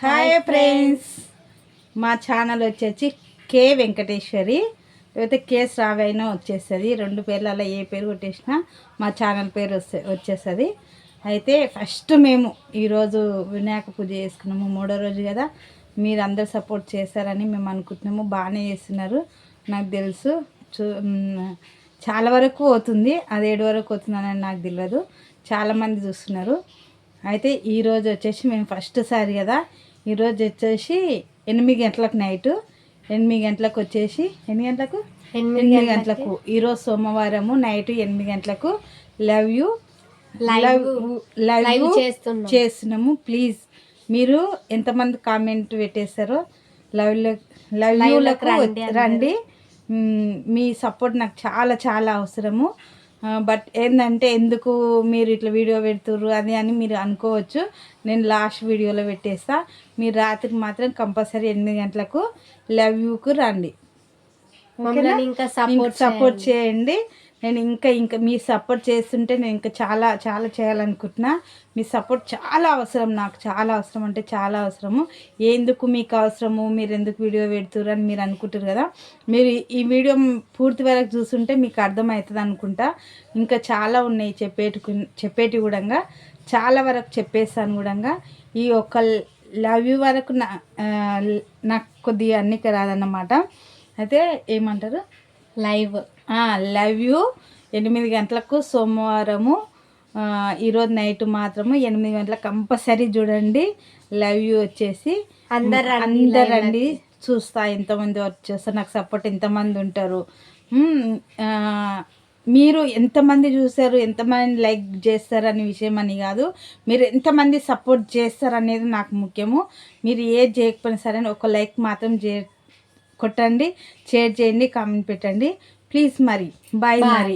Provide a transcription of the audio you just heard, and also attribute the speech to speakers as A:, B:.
A: Hi friends, మా channel వచ్చేసి కే వెంకటేశ్వరి లేకపోతే కే శ్రావ్యనో వచ్చేస్తుంది. రెండు పేర్లలో ఏ పేరు కొట్టేసినా మా ఛానల్ పేరు వచ్చేస్తుంది. అయితే ఫస్ట్ మేము ఈరోజు వినాయక పూజ చేసుకున్నాము, 3వ రోజు కదా. మీరు అందరు సపోర్ట్ చేస్తారని మేము అనుకుంటున్నాము. బాగానే చేస్తున్నారు, నాకు తెలుసు. చాలా వరకు అవుతుంది, అది 7 వరకు అవుతుందని నాకు తెలియదు. చాలామంది చూస్తున్నారు. అయితే ఈరోజు వచ్చేసి మేము ఫస్ట్ సారి కదా. ఈరోజు వచ్చేసి 8 గంటలకు, నైటు 8 గంటలకు వచ్చేసి 8 గంటలకు ఈరోజు సోమవారము నైట్ 8 గంటలకు లైవ్ చేస్తున్నాము. ప్లీజ్ మీరు ఎంతమంది కామెంట్ పెట్టేస్తారో లైవ్లకు రండి. మీ సపోర్ట్ నాకు చాలా చాలా అవసరము. బట్ ఏంటంటే ఎందుకు మీరు ఇట్లా వీడియో పెడుతుర్రు అది అని మీరు అనుకోవచ్చు. నేను లాస్ట్ వీడియోలో పెట్టేస్తా. మీరు రాత్రికి మాత్రం కంపల్సరీ 8 గంటలకు లైవ్కు రండి. ఇంకా సపోర్ట్ చేయండి. నేను ఇంకా మీ సపోర్ట్ చేస్తుంటే నేను ఇంకా చాలా చాలా చేయాలనుకుంటున్నా. మీ సపోర్ట్ చాలా అవసరం, నాకు చాలా అవసరం, అంటే చాలా అవసరము. ఎందుకు మీకు అవసరము, మీరు ఎందుకు వీడియో పెడుతుర్రు అని మీరు అనుకుంటారు కదా. మీరు ఈ వీడియో పూర్తి వరకు చూస్తుంటే మీకు అర్థమవుతుంది అనుకుంటా. ఇంకా చాలా ఉన్నాయి చెప్పేటి కూడా, చాలా వరకు చెప్పేస్తాను కూడా. ఈ ఒక్క లవ్ యూ వరకు నాకు కొద్దిగా అన్నిక రాదన్నమాట. అయితే ఏమంటారు, లవ్ యూ 8 గంటలకు సోమవారము. ఈరోజు నైట్ మాత్రము 8 గంటలకు కంపల్సరీ చూడండి. లవ్ యూ వచ్చేసి అందరు రండి. చూస్తా ఎంతమంది వచ్చేస్తారు, నాకు సపోర్ట్ ఎంతమంది ఉంటారు, మీరు ఎంతమంది చూస్తారు, ఎంతమంది లైక్ చేస్తారు అనే విషయం అని కాదు. మీరు ఎంతమంది సపోర్ట్ చేస్తారు అనేది నాకు ముఖ్యము. మీరు ఏది చేయకపోయినా సరే ఒక లైక్ మాత్రం కొట్టండి, షేర్ చేయండి, కామెంట్ పెట్టండి ప్లీజ్. మరి బాయ్ మరి.